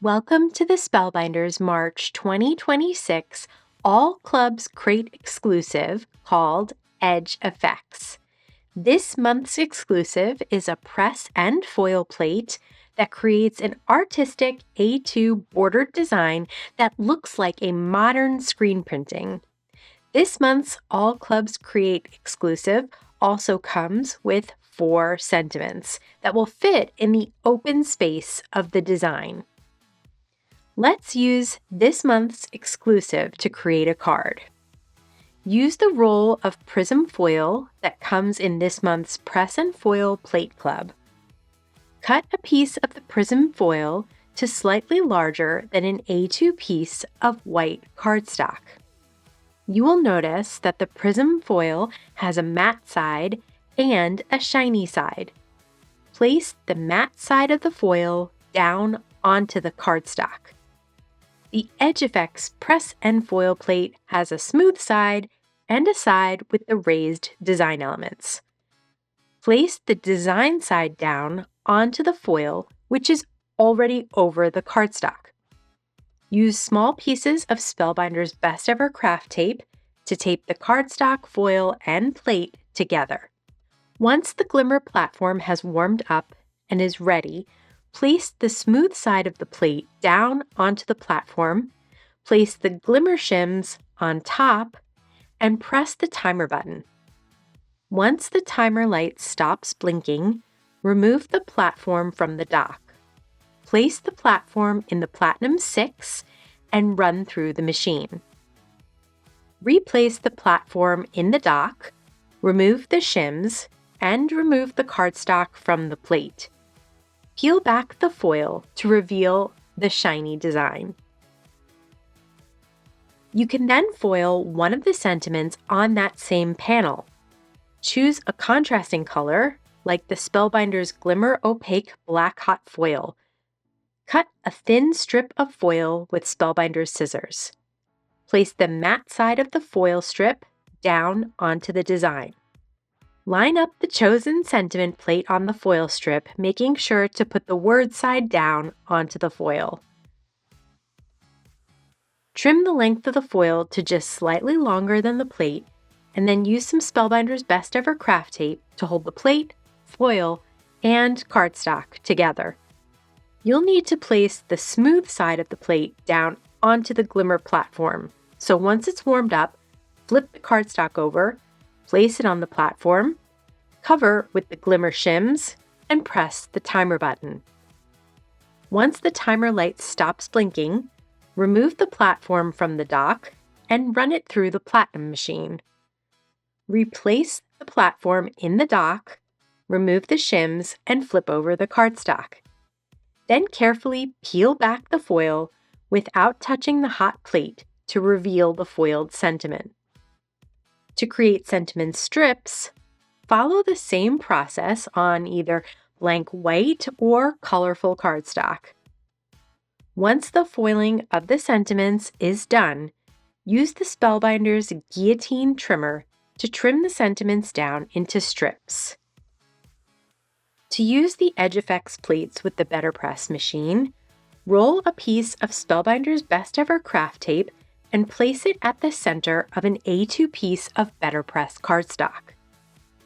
Welcome to the Spellbinders March 2026 All Clubs Crate exclusive called Edge Effects. This month's exclusive is a press and foil plate that creates an artistic A2 bordered design that looks like a modern screen printing. This month's All Clubs Create exclusive also comes with 4 sentiments that will fit in the open space of the design. Let's use this month's exclusive to create a card. Use the roll of prism foil that comes in this month's Press and Foil Plate Club. Cut a piece of the prism foil to slightly larger than an A2 piece of white cardstock. You will notice that the prism foil has a matte side and a shiny side. Place the matte side of the foil down onto the cardstock. The Edge Effects press and foil plate has a smooth side and a side with the raised design elements. Place the design side down onto the foil, which is already over the cardstock. Use small pieces of Spellbinders Best Ever Craft Tape to tape the cardstock, foil, and plate together. Once the glimmer platform has warmed up and is ready, place the smooth side of the plate down onto the platform, place the glimmer shims on top, and press the timer button. Once the timer light stops blinking, remove the platform from the dock. Place the platform in the Platinum 6 and run through the machine. Replace the platform in the dock, remove the shims, and remove the cardstock from the plate. Peel back the foil to reveal the shiny design. You can then foil one of the sentiments on that same panel. Choose a contrasting color, like the Spellbinders Glimmer Opaque Black Hot Foil. Cut a thin strip of foil with Spellbinders scissors. Place the matte side of the foil strip down onto the design. Line up the chosen sentiment plate on the foil strip, making sure to put the word side down onto the foil. Trim the length of the foil to just slightly longer than the plate, and then use some Spellbinders Best Ever Craft Tape to hold the plate, foil, and cardstock together. You'll need to place the smooth side of the plate down onto the glimmer platform, so once it's warmed up, flip the cardstock over, place it on the platform, cover with the glimmer shims, and press the timer button. Once the timer light stops blinking, remove the platform from the dock and run it through the Platinum machine. Replace the platform in the dock, remove the shims, and flip over the cardstock. Then carefully peel back the foil without touching the hot plate to reveal the foiled sentiment. To create sentiment strips, follow the same process on either blank white or colorful cardstock. Once the foiling of the sentiments is done, use the Spellbinders guillotine trimmer to trim the sentiments down into strips. To use the Edge Effects plates with the Better Press machine, roll a piece of Spellbinders Best Ever Craft Tape and place it at the center of an A2 piece of Better Press cardstock.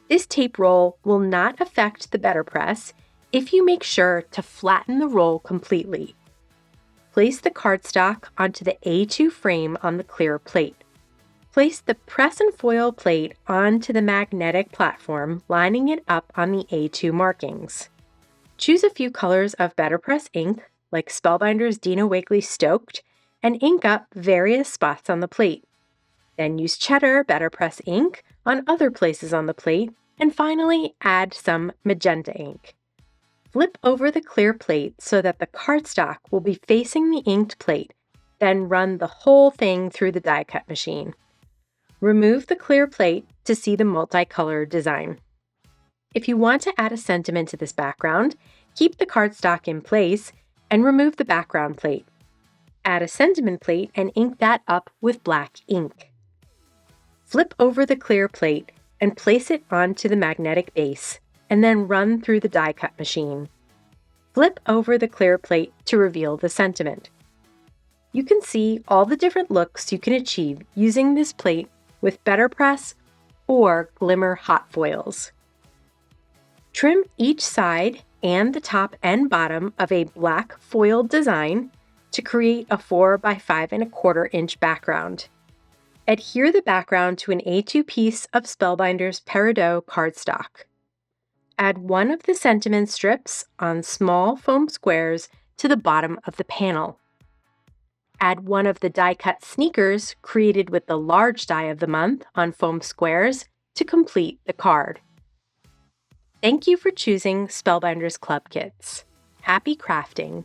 This tape roll will not affect the Better Press if you make sure to flatten the roll completely. Place the cardstock onto the A2 frame on the clear plate. Place the press and foil plate onto the magnetic platform, lining it up on the A2 markings. Choose a few colors of Better Press ink, like Spellbinders Dina Wakley Stoked, and ink up various spots on the plate. Then use Cheddar Better Press ink on other places on the plate, and finally add some magenta ink. Flip over the clear plate so that the cardstock will be facing the inked plate, then run the whole thing through the die cut machine. Remove the clear plate to see the multicolor design. If you want to add a sentiment to this background, keep the cardstock in place and remove the background plate. Add a sentiment plate and ink that up with black ink. Flip over the clear plate and place it onto the magnetic base, and then run through the die cut machine. Flip over the clear plate to reveal the sentiment. You can see all the different looks you can achieve using this plate with Better Press or Glimmer hot foils. Trim each side and the top and bottom of a black foiled design to create a 4 by 5¼ inch background. Adhere the background to an A2 piece of Spellbinders Peridot cardstock. Add one of the sentiment strips on small foam squares to the bottom of the panel. Add one of the die-cut sneakers created with the large die of the month on foam squares to complete the card. Thank you for choosing Spellbinders Club Kits. Happy crafting!